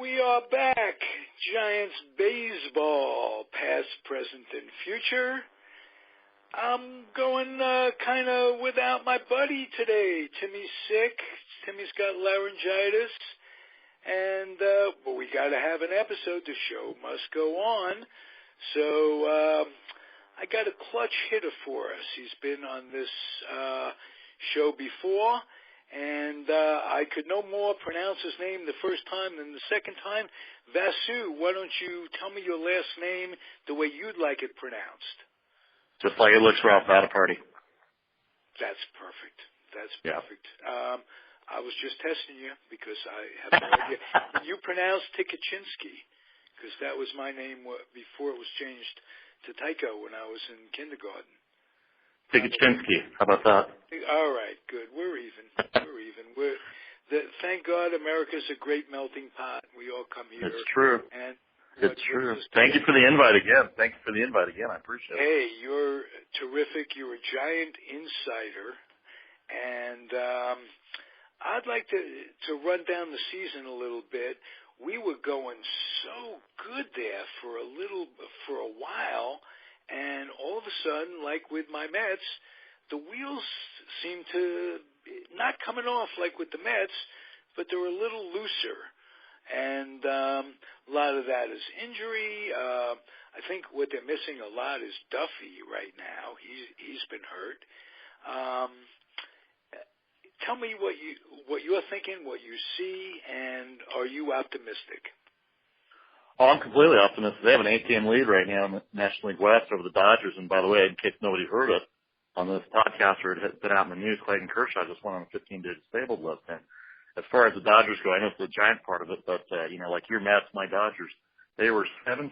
We are back. Giants baseball, past, present, and future. I'm going kind of without my buddy today. Timmy's sick. Timmy's got laryngitis. And but we got to have an episode. The show must go on. So I got a clutch hitter for us. He's been on this show before. And I could no more pronounce his name the first time than the second time. Vasu, why don't you tell me your last name the way you'd like it pronounced? Just like it looks, Vasu Vaddiparty. That's perfect. That's Yeah. perfect. I was just testing you because I have no idea. You pronounced Tikachinsky because that was my name before it was changed to Tyko when I was in kindergarten. Tikachinsky. How about that? All right, good. We're even. We're even. Thank God America's a great melting pot. We all come here. It's true. And it's true. Thank you for the invite again. I appreciate it. Hey, you're terrific. You're a giant insider. And I'd like to run down the season a little bit. We were going so good there for a while. And all of a sudden, like with my Mets, the wheels seem to not coming off like with the Mets, but they're a little looser. And a lot of that is injury. I think what they're missing a lot is Duffy right now. He's been hurt. Tell me what you're thinking, what you see, and are you optimistic? Oh, I'm completely optimistic. They have an 8-game lead right now in the National League West over the Dodgers. And by the way, in case nobody heard it, on this podcast or it had been out in the news, Clayton Kershaw just went on a 15-day disabled list. And as far as the Dodgers go, I know it's the Giant part of it, but, like your Mets, my Dodgers, they were 17-2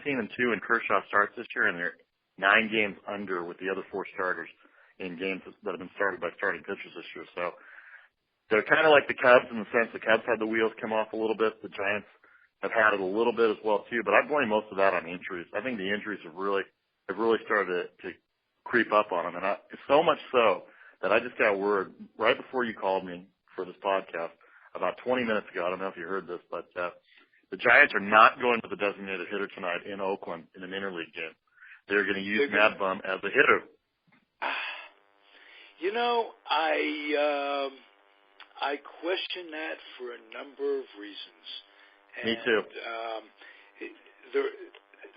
in Kershaw starts this year, and they're 9 games under with the other 4 starters in games that have been started by starting pitchers this year. So they're kind of like the Cubs in the sense the Cubs had the wheels come off a little bit. The Giants have had it a little bit as well too, but I blame most of that on injuries. I think the injuries have really started to creep up on them, and so much so that I just got word right before you called me for this podcast about 20 minutes ago. I don't know if you heard this, but the Giants are not going to the designated hitter tonight in Oakland in an interleague game. They're going to use Mad Bum as a hitter. You know, I question that for a number of reasons. And, me too.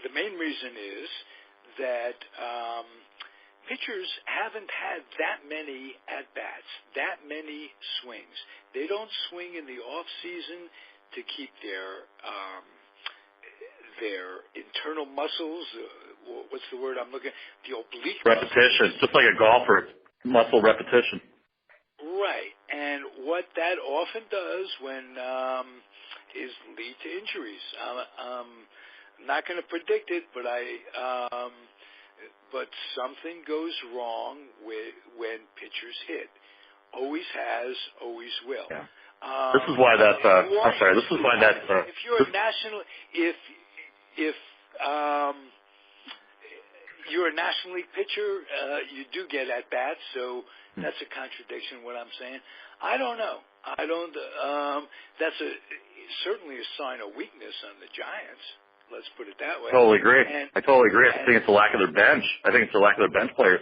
The main reason is that pitchers haven't had that many at-bats, that many swings. They don't swing in the off-season to keep their internal muscles, what's the word I'm looking at? The oblique repetition, muscles. Just like a golfer, muscle repetition. Right, and what that often does is lead to injuries. I'm not going to predict it, but but something goes wrong when pitchers hit. Always has, always will. Yeah. This is why that's. I'm sorry. This is why that's. If you're a national, if you're a National League pitcher, you do get at bats, so that's a contradiction. What I'm saying, I don't know. That's certainly a sign of weakness on the Giants. Let's put it that way. Totally agree. I totally agree. I think it's the lack of their bench. I think it's the lack of their bench players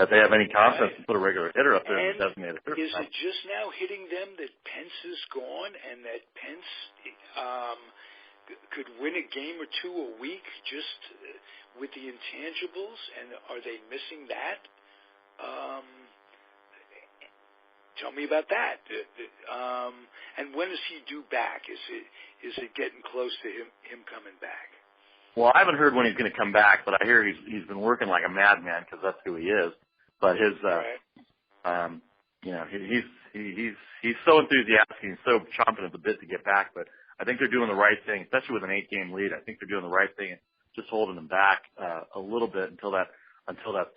that they have any confidence to put a regular hitter up there and designated hitter. Is it just now hitting them that Pence is gone and that Pence could win a game or two a week just with the intangibles? And are they missing that? Tell me about that. And when is he due back? Is it getting close to him coming back? Well, I haven't heard when he's going to come back, but I hear he's been working like a madman because that's who he is. But his, he's so enthusiastic, he's so chomping at the bit to get back. But I think they're doing the right thing, especially with an 8-game lead. I think they're doing the right thing, just holding him back a little bit until that's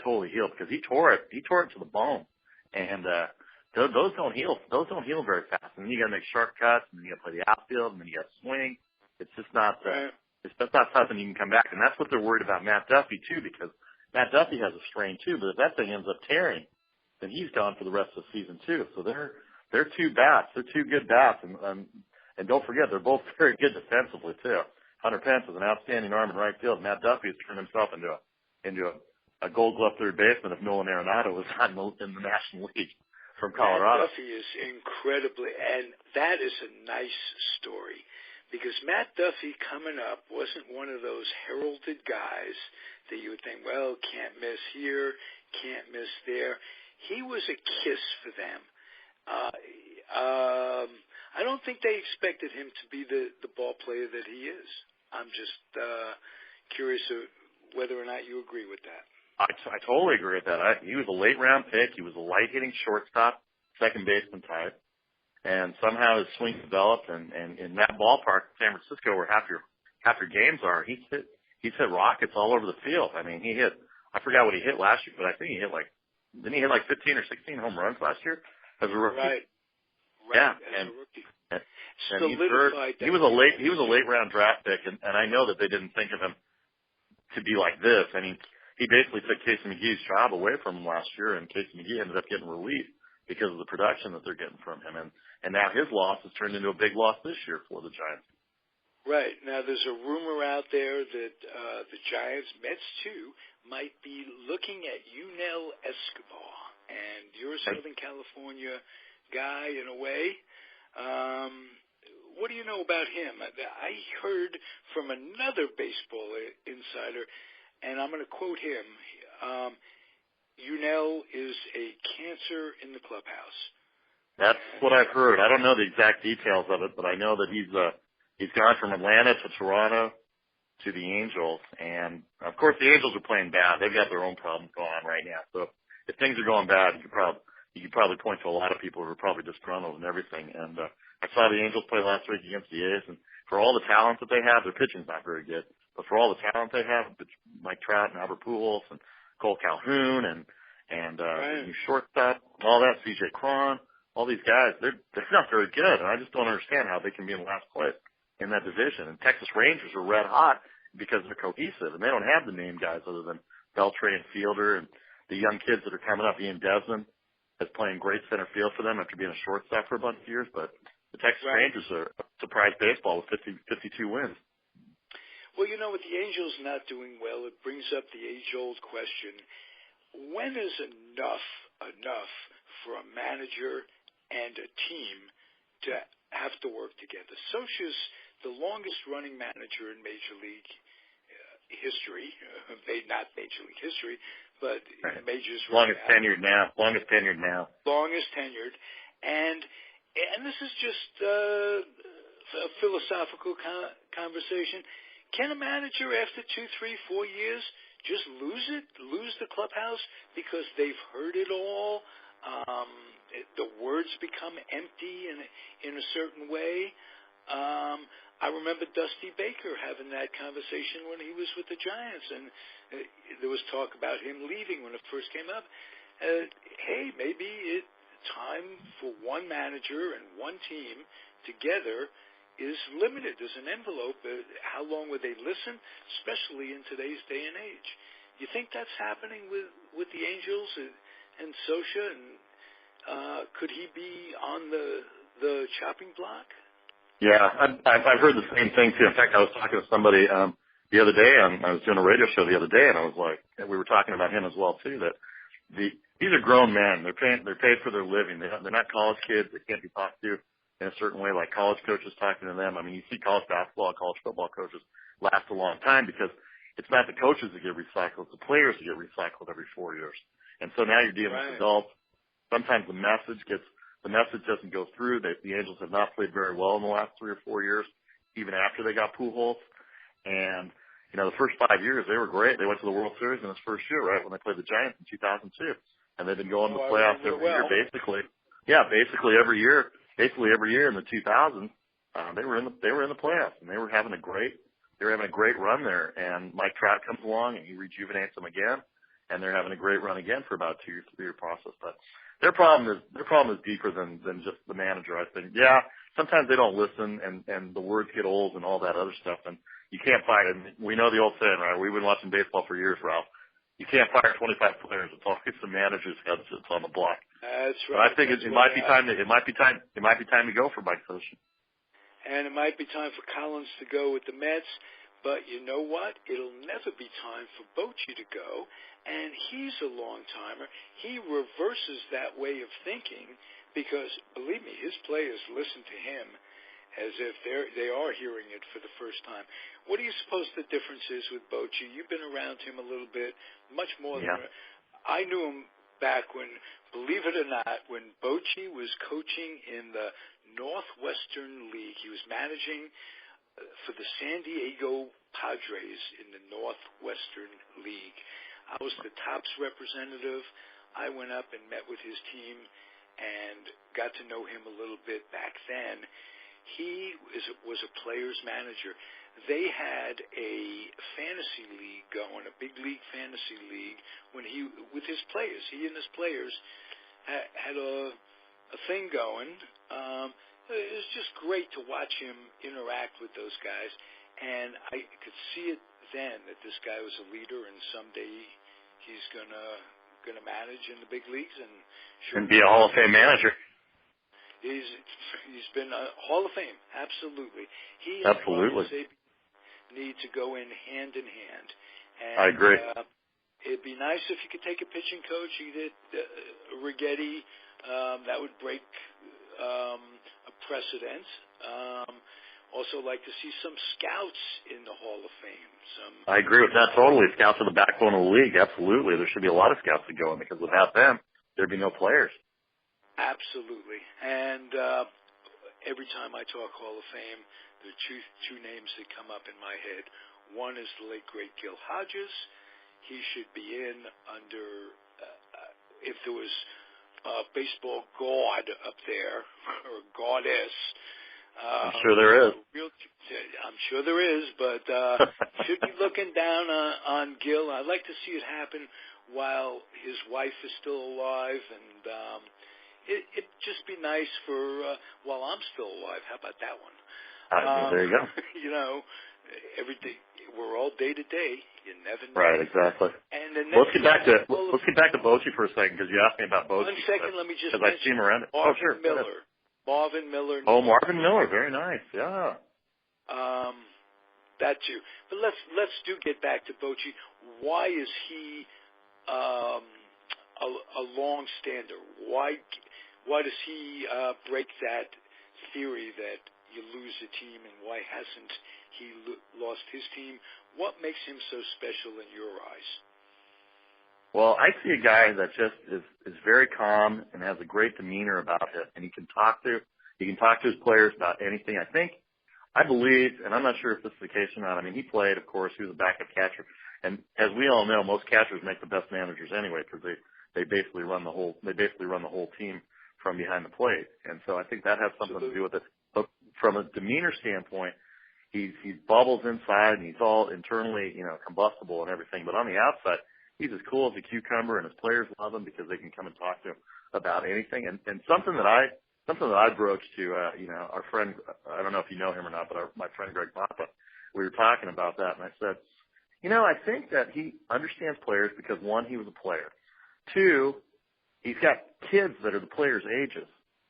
totally healed because he tore it to the bone, and those don't heal very fast. And then you got to make sharp cuts, and then you got to play the outfield, and then you got to swing. It's just not. It's not something you can come back, and that's what they're worried about Matt Duffy too, because Matt Duffy has a strain too. But if that thing ends up tearing, then he's gone for the rest of the season too. So they're two bats. They're two good bats, and And don't forget, they're both very good defensively too. Hunter Pence is an outstanding arm in right field. Matt Duffy has turned himself into a Gold Glove third baseman if Nolan Arenado was not in the National League from Colorado. Matt Duffy is incredibly, and that is a nice story, because Matt Duffy coming up wasn't one of those heralded guys that you would think, well, can't miss here, can't miss there. He was a kiss for them. I don't think they expected him to be the ball player that he is. I'm just curious whether or not you agree with that. I totally agree with that. He was a late round pick. He was a light hitting shortstop, second baseman type, and somehow his swing developed. And in that ballpark, San Francisco, where half your games are, he's hit rockets all over the field. I mean, I forgot what he hit last year, but I think didn't he hit like 15 or 16 home runs last year as a rookie? Right. Yeah, as a rookie. And Solidified. he was a late round draft pick, and I know that they didn't think of him to be like this. I mean, he basically took Casey McGee's job away from him last year, and Casey McGee ended up getting relief because of the production that they're getting from him. And now his loss has turned into a big loss this year for the Giants. Right. Now, there's a rumor out there that the Giants, Mets too, might be looking at Yunel Escobar. And you're a Southern California guy in a way. What do you know about him? I heard from another baseball insider, and I'm going to quote him, Yunel is a cancer in the clubhouse. That's what I've heard. I don't know the exact details of it, but I know that he's gone from Atlanta to Toronto to the Angels. And, of course, the Angels are playing bad. They've got their own problems going on right now. So if things are going bad, you could probably point to a lot of people who are probably disgruntled and everything. And I saw the Angels play last week against the A's, and for all the talent that they have, their pitching's not very good. But for all the talent they have, Mike Trout and Albert Pujols and Cole Calhoun and right. new shortstop, all that, C.J. Cron, all these guys, they're not very good, and I just don't understand how they can be in last place in that division. And Texas Rangers are red hot because they're cohesive, and they don't have the name guys other than Beltray and Fielder and the young kids that are coming up. Ian Desmond is playing great center field for them after being a shortstop for a bunch of years, but the Texas Rangers are surprise baseball with 52 wins. Well, you know, with the Angels not doing well, it brings up the age-old question, when is enough for a manager and a team to have to work together? Scioscia's the longest-running manager in Major League history, not Major League history, but Major's longest tenured now. And this is just a philosophical conversation. Can a manager after 2, 3, 4 years just lose the clubhouse because they've heard it all? The words become empty in a certain way. I remember Dusty Baker having that conversation when he was with the Giants, and there was talk about him leaving when it first came up. Hey, maybe it's time for one manager and one team together is limited. There's an envelope. How long would they listen, especially in today's day and age? You think that's happening with the Angels and Scioscia? And could he be on the chopping block? Yeah, I've heard the same thing too. In fact, I was talking to somebody the other day. I was doing a radio show the other day, and I was like, we were talking about him as well too. That these are grown men. They're paid for their living. They're not college kids. They can't be talked to in a certain way like college coaches talking to them. I mean, you see college basketball, college football coaches last a long time because it's not the coaches that get recycled, it's the players that get recycled every 4 years. And so now you're dealing with adults. Sometimes the message doesn't go through. The Angels have not played very well in the last 3 or 4 years, even after they got Pujols. And, you know, the first 5 years, they were great. They went to the World Series in his first year, right, when they played the Giants in 2002. And they've been going to the playoffs every year, basically. Yeah, basically every year in the 2000s, they were in the playoffs, and they were having a great run there. And Mike Trout comes along, and he rejuvenates them again, and they're having a great run again for about a 2 or 3 year process. But their problem is deeper than just the manager, I think. Yeah, sometimes they don't listen, and the words get old and all that other stuff, and you can't fight it. We know the old saying, right? We've been watching baseball for years, Ralph. You can't fire 25 players. It's always the manager's head that's on the block. That's right. But I think it might be time to go for Mike Scioscia. And it might be time for Collins to go with the Mets. But you know what? It'll never be time for Bochy to go. And he's a long-timer. He reverses that way of thinking because, believe me, his players listen to him as if they are hearing it for the first time. What do you suppose the difference is with Bochy? You've been around him a little bit, much more than I knew him back when, believe it or not, when Bochy was coaching in the Northwestern League. He was managing for the San Diego Padres in the Northwestern League. I was the Topps representative. I went up and met with his team and got to know him a little bit back then. He was a player's manager. They had a fantasy league going, a big league fantasy league, with his players. He and his players had a thing going. It was just great to watch him interact with those guys, and I could see it then that this guy was a leader, and someday he's gonna manage in the big leagues and be a Hall of Fame manager. He's been a Hall of Fame, absolutely. He absolutely need to go in hand in hand. And, I agree. It'd be nice if you could take a pitching coach. You did Righetti. That would break a precedent. Also like to see some scouts in the Hall of Fame. I agree with that totally. Scouts are the backbone of the league. Absolutely. There should be a lot of scouts that go in because without them, there'd be no players. Absolutely. And every time I talk Hall of Fame, there are two names that come up in my head. One is the late, great Gil Hodges. He should be in under, if there was a baseball god up there, or goddess. I'm sure there is. I'm sure there is, but should be looking down on Gil. I'd like to see it happen while his wife is still alive, and it'd just be nice for while I'm still alive. How about that one? There you go. You know, every day we're all day to day. You never know. Right, exactly. And let's get back to Bochy for a second because you asked me about Bochy. 1 second, let me just mention I see him around it. Sure. Marvin Miller. Oh, Marvin Miller, very nice. Yeah. That too. But let's get back to Bochy. Why is he a long stander? Why does he break that theory that you lose a team, and why hasn't he lost his team? What makes him so special in your eyes? Well, I see a guy that just is very calm and has a great demeanor about it, and he can talk to his players about anything. I believe, and I'm not sure if this is the case or not. I mean, he played, of course, he was a backup catcher, and as we all know, most catchers make the best managers anyway because they basically run the whole team from behind the plate, and so I think that has something to do with it. But from a demeanor standpoint, he bubbles inside and he's all internally, combustible and everything, but on the outside, he's as cool as a cucumber, and his players love him because they can come and talk to him about anything. And something that I broached to, our friend, I don't know if you know him or not, but my friend Greg Papa, we were talking about that, and I said, I think that he understands players because, one, he was a player. Two, he's got kids that are the players' ages.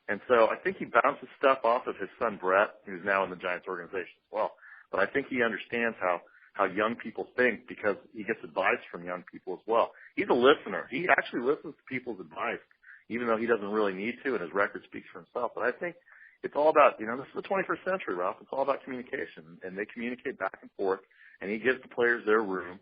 And so I think he bounces stuff off of his son Brett, who's now in the Giants organization as well. But I think he understands how young people think because he gets advice from young people as well. He's a listener. He actually listens to people's advice, even though he doesn't really need to, and his record speaks for himself. But I think it's all about, this is the 21st century, Ralph. It's all about communication, and they communicate back and forth, and he gives the players their room.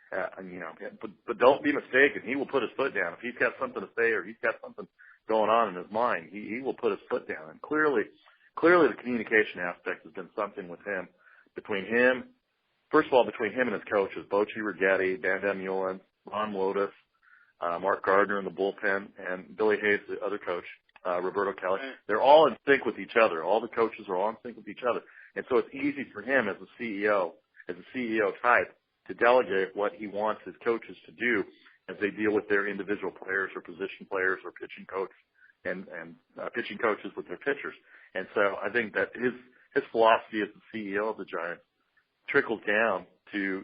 But don't be mistaken. He will put his foot down. If he's got something to say or he's got something going on in his mind, he will put his foot down. And clearly the communication aspect has been something with him, between him and his coaches, Bochy, Righetti, Dan Mullen, Ron Lotus, Mark Gardner in the bullpen, and Billy Hayes, the other coach, Roberto Kelly. They're all in sync with each other. All the coaches are all in sync with each other. And so it's easy for him as a CEO type, to delegate what he wants his coaches to do as they deal with their individual players or position players or pitching coach and pitching coaches with their pitchers. And so I think that his philosophy as the CEO of the Giants trickles down to,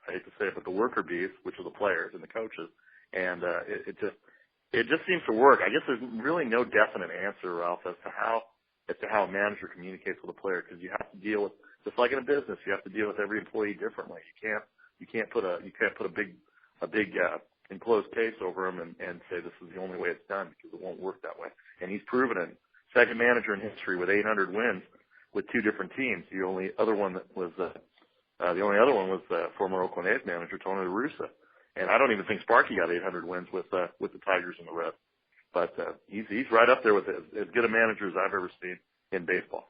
I hate to say it, but the worker bees, which are the players and the coaches. And it just seems to work. I guess there's really no definite answer, Ralph, as to how as to how a manager communicates with a player, because you have to deal with, just like in a business, you have to deal with every employee differently. You can't put a big enclosed case over him and say this is the only way it's done, because it won't work that way. And he's proven it. Second manager in history with 800 wins with two different teams. The only other one was former Oakland A's manager Tony La Russa. And I don't even think Sparky got 800 wins with the Tigers and the Reds. But he's right up there with as good a manager as I've ever seen in baseball.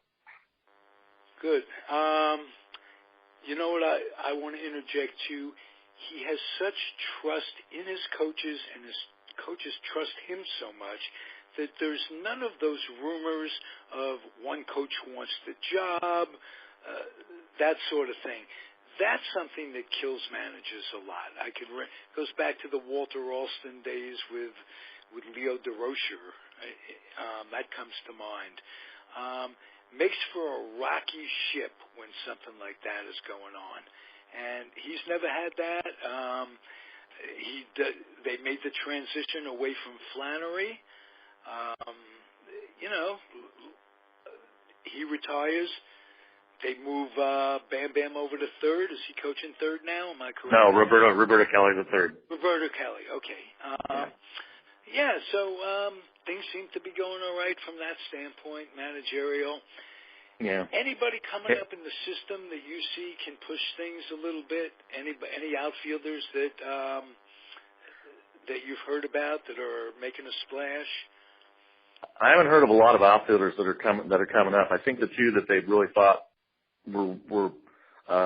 Good. You know what I want to interject too? He has such trust in his coaches, and his coaches trust him so much that there's none of those rumors of one coach who wants the job, that sort of thing. That's something that kills managers a lot. Goes back to the Walter Alston days with Leo DeRocher. That comes to mind. Makes for a rocky ship when something like that is going on. And he's never had that. They made the transition away from Flannery. He retires. They move Bam Bam over to third. Is he coaching third now? Am I correct? No, Roberto Kelly the third. Roberto Kelly, okay. So things seem to be going all right from that standpoint, managerial. Yeah. Anybody coming up in the system that you see can push things a little bit? Any outfielders that you've heard about that are making a splash? I haven't heard of a lot of outfielders that are coming up. I think the two that they really thought were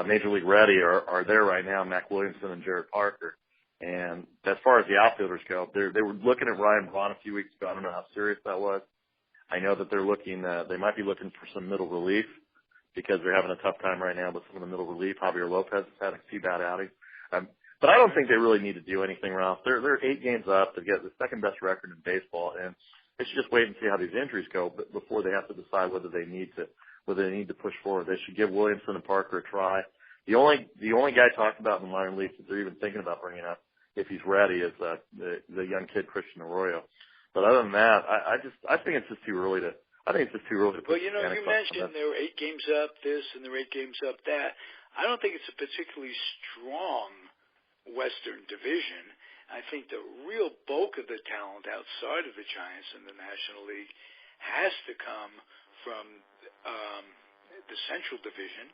Major League ready are there right now, Mac Williamson and Jared Parker. And as far as the outfielders go, they were looking at Ryan Braun a few weeks ago. I don't know how serious that was. I know that they're looking. They might be looking for some middle relief because they're having a tough time right now with some of the middle relief. Javier Lopez has had a few bad outings. But I don't think they really need to do anything, Ralph. They're 8 games up. They get the second best record in baseball, and they should just wait and see how these injuries go before they have to decide whether they need to push forward. They should give Williamson and Parker a try. The only guy talked about in the minor leagues that they're even thinking about bringing up if he's ready is the young kid Christian Arroyo. But other than that, I think it's just too early to. I think it's just too early to. Well, you mentioned there were 8 games up this and there were 8 games up that. I don't think it's a particularly strong Western Division. I think the real bulk of the talent outside of the Giants in the National League has to come from the Central Division,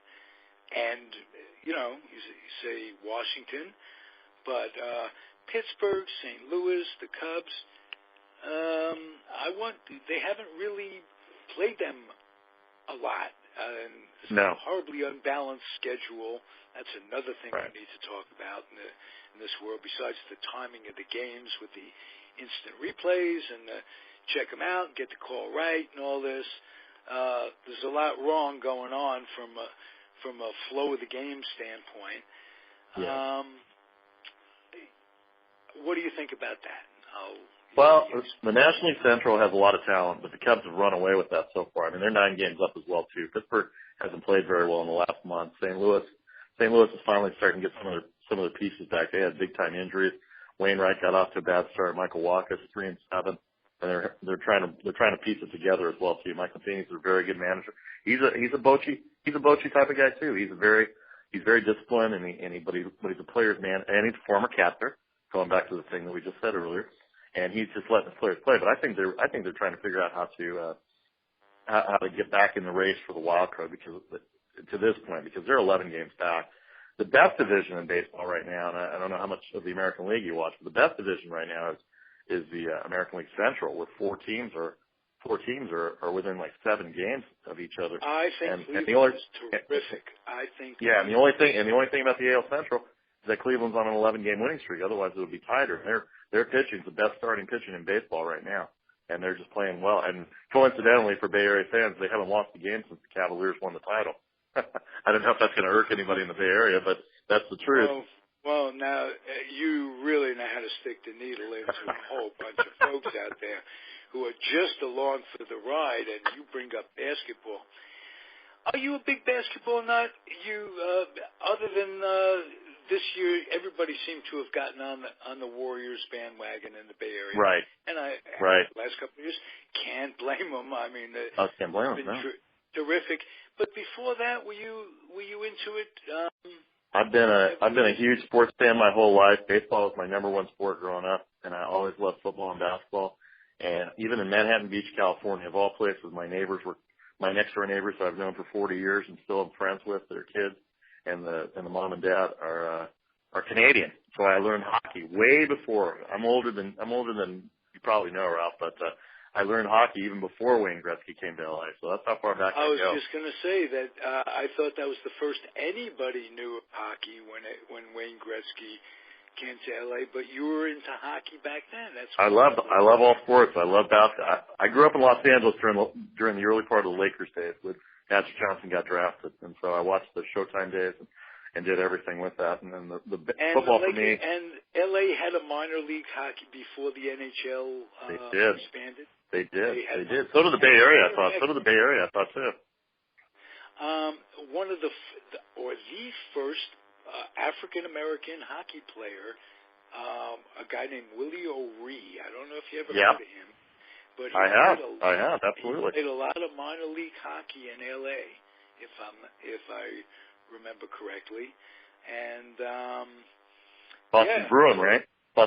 and you say Washington, but Pittsburgh, St. Louis, the Cubs. They haven't really played them a lot. It's a horribly unbalanced schedule. That's another thing we need to talk about in this world, besides the timing of the games with the instant replays and check them out and get the call right and all this. There's a lot wrong going on from a flow of the game standpoint. Yeah. What do you think about that? Well, the National League Central has a lot of talent, but the Cubs have run away with that so far. I mean, they're 9 games up as well too. Pittsburgh hasn't played very well in the last month. St. Louis is finally starting to get some of their pieces back. They had big time injuries. Wainwright got off to a bad start. Michael Wacha's 3-7, and they're trying to piece it together as well too. Mike Matheny's a very good manager. He's a Bochy type of guy too. He's very disciplined, but he's a player's man, and he's a former captain. Going back to the thing that we just said earlier. And he's just letting the players play. But I think they're trying to figure out how to get back in the race for the wild card because they're 11 games back. The best division in baseball right now, and I don't know how much of the American League you watch, but the best division right now is the American League Central, where four teams are within like 7 games of each other. I think Cleveland is terrific. And the only thing about the AL Central is that Cleveland's on an 11-game winning streak. Otherwise, it would be tighter. Their pitching's the best starting pitching in baseball right now, and they're just playing well. And coincidentally, for Bay Area fans, they haven't lost a game since the Cavaliers won the title. I don't know if that's going to irk anybody in the Bay Area, but that's the truth. Well, now you really know how to stick the needle into a whole bunch of folks out there who are just along for the ride, and you bring up basketball. Are you a big basketball nut? Other than this year everybody seemed to have gotten on the Warriors bandwagon in the Bay Area. Right. And the last couple of years, can't blame them. I mean, I can't blame them. No. Terrific. But before that, were you into it? I've been a huge sports fan my whole life. Baseball was my number one sport growing up, and I always loved football and basketball. And even in Manhattan Beach, California, of all places, my neighbors were my next door neighbors that I've known for 40 years and still am friends with. Their kids and the mom and dad are Canadian. So I learned hockey way before. I'm older than you probably know, Ralph, but I learned hockey even before Wayne Gretzky came to LA. So that's how far back I go. I was just going to say that I thought that was the first anybody knew of hockey when Wayne Gretzky came to LA, but you were into hockey back then. I love all sports. I love basketball. I grew up in Los Angeles during the early part of the Lakers days when Magic Johnson got drafted, and so I watched the Showtime days and did everything with that. And then the football for me. And LA had a minor league hockey before the NHL expanded. They did. So did the Bay Area, I thought. So did the Bay Area, I thought too. One of the first African-American hockey player, a guy named Willie O'Ree. I don't know if you ever heard of him. But I have, absolutely. He played a lot of minor league hockey in L.A., if I remember correctly. And Boston Bruin, right? He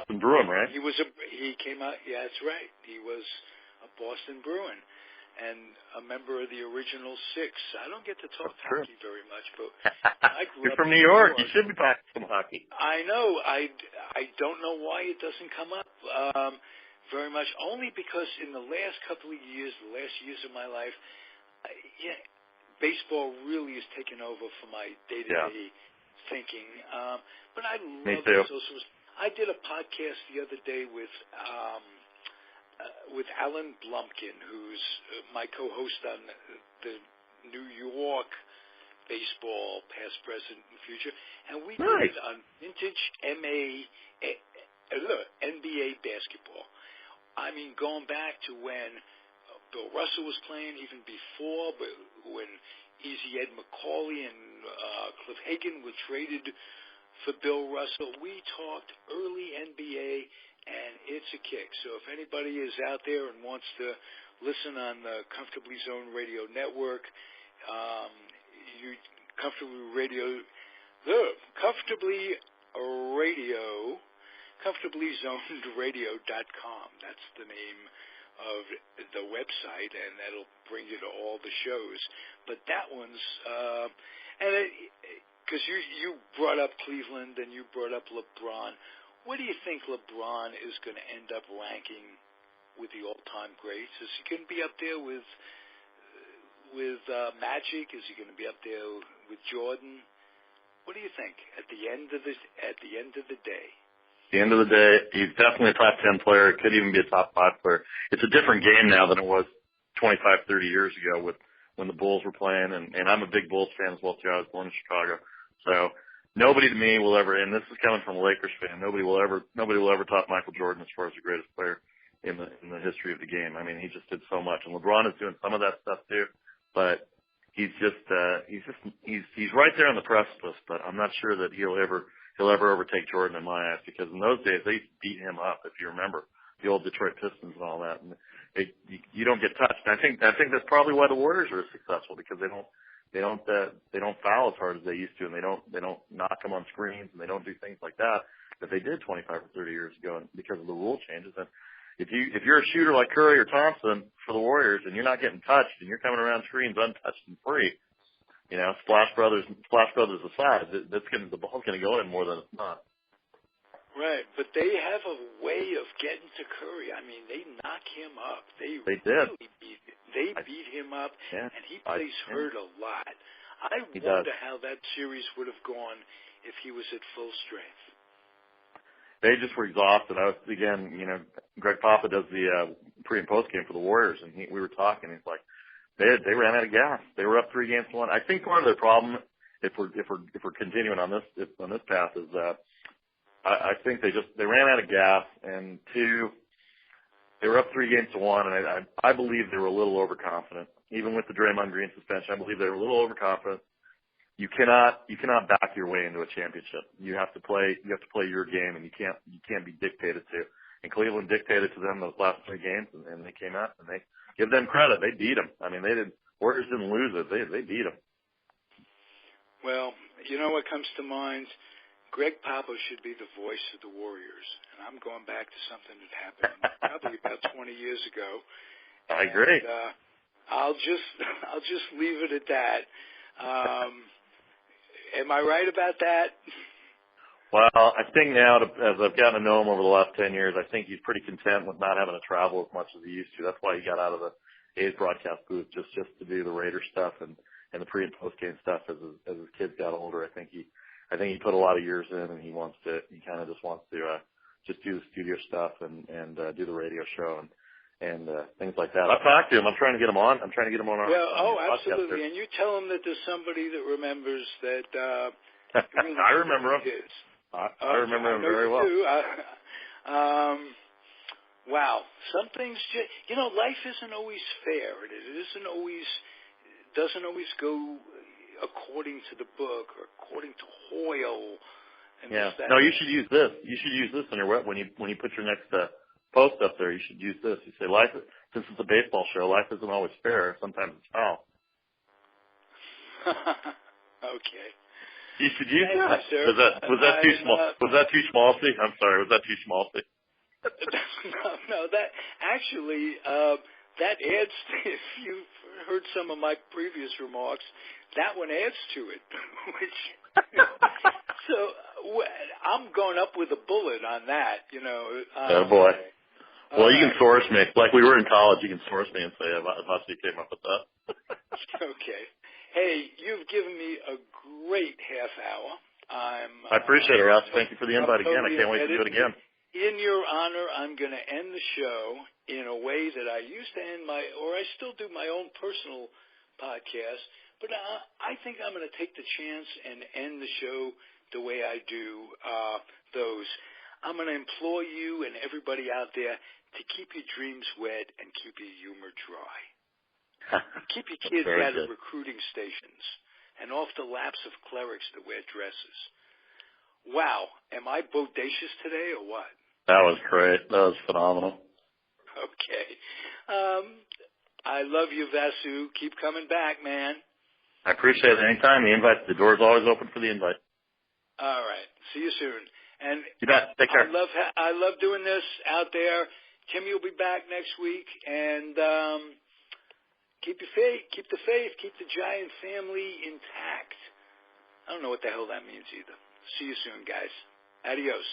came out, yeah, that's right. He was a Boston Bruin and a member of the original six. I don't get to talk hockey very much, but I grew You're up from New York. You should be talking some hockey. I know. I don't know why it doesn't come up very much, only because in the last couple of years, the last years of my life, baseball really has taken over for my day-to-day thinking. But I love it. I did a podcast the other day with Alan Blumpkin, who's my co-host on the New York baseball, past, present, and future, and we did it on vintage NBA basketball. I mean, going back to when Bill Russell was playing, even before, but when Easy Ed McCauley and Cliff Hagan were traded for Bill Russell. We talked early NBA, and it's a kick. So if anybody is out there and wants to listen on the Comfortably Zoned Radio Network, ComfortablyZonedRadio.com. That's the name of the website, and that'll bring you to all the shows. But that one's, because you brought up Cleveland and you brought up LeBron. Where do you think LeBron is going to end up ranking with the all-time greats? Is he going to be up there with Magic? Is he going to be up there with Jordan? What do you think at the end of the day? At the end of the day, he's definitely a top 10 player. It could even be a top 5 player. It's a different game now than it was 25, 30 years ago when the Bulls were playing, and I'm a big Bulls fan as well too. I was born in Chicago. So nobody to me will ever, and this is coming from a Lakers fan, nobody will ever top Michael Jordan as far as the greatest player in the history of the game. I mean, he just did so much, and LeBron is doing some of that stuff too, but he's right there on the precipice, but I'm not sure that he'll ever overtake Jordan in my eyes, because in those days they beat him up, if you remember the old Detroit Pistons and all that, and you don't get touched. And I think that's probably why the Warriors are successful, because they don't foul as hard as they used to, and they don't knock them on screens, and they don't do things like that they did 25 or 30 years ago, and because of the rule changes. And if you're a shooter like Curry or Thompson for the Warriors, and you're not getting touched, and you're coming around screens untouched and free, Splash Brothers aside, the ball's going to go in more than it's not. Right, but they have a way of getting to Curry. I mean, they knock him up. They did. They beat him up, and he plays hurt a lot. I wonder how that series would have gone if he was at full strength. They just were exhausted. Greg Papa does the pre and post game for the Warriors, and we were talking. He's like, they ran out of gas. They were up 3-1. I think part of their problem, if we're continuing on this path, is that I think they ran out of gas, and 2, they were up 3-1, and I believe they were a little overconfident. Even with the Draymond Green suspension, I believe they were a little overconfident. You cannot back your way into a championship. You have to play your game, and you can't be dictated to. And Cleveland dictated to them those last 3 games, and they came out, and they give them credit. They beat them. I mean, Warriors didn't lose it. They beat them. Well, you know what comes to mind? Greg Papa should be the voice of the Warriors. And I'm going back to something that happened probably about 20 years ago. I agree. I'll just leave it at that. Am I right about that? Well, I think now, as I've gotten to know him over the last 10 years, I think he's pretty content with not having to travel as much as he used to. That's why he got out of the A's broadcast booth just to do the Raiders stuff and the pre and post game stuff as his kids got older. I think he put a lot of years in, and he kind of just wants to just do the studio stuff and do the radio show and things like that. I've talked to him. I'm trying to get him on. Our absolutely. And you tell him that there's somebody that remembers that. I remember him. I remember him very well. Wow. Some things, life isn't always fair. Doesn't always go according to the book or according to Hoyle. And yeah. No, you should use this. You should use this on your web when you put your next post up there. You should use this. You say, since it's a baseball show, life isn't always fair. Sometimes it's foul. Okay. You should use that. Was that too small? Was that too small? I'm sorry. Was that too small? No. That actually that adds. If you've heard some of my previous remarks, that one adds to it. So I'm going up with a bullet on that. Oh boy. Well, you can source me. Like we were in college, you can source me and say, Vasu came up with that. Okay. Hey, you've given me a great half hour. I appreciate it, Russ. Thank you for the invite again. I can't wait to do it again. In your honor, I'm going to end the show in a way that I used to end I still do my own personal podcast, but I think I'm going to take the chance and end the show the way I do those. I'm going to implore you and everybody out there to keep your dreams wet and keep your humor dry. Keep your kids out of recruiting stations and off the laps of clerics that wear dresses. Wow, am I bodacious today or what? That was great. That was phenomenal. Okay. I love you, Vasu. Keep coming back, man. I appreciate it. Anytime. The door's always open for the invite. All right. See you soon. And you bet. Take care. I love doing this out there. Timmy will be back next week, and keep your faith, keep the faith, keep the Giant family intact. I don't know what the hell that means either. See you soon, guys. Adios.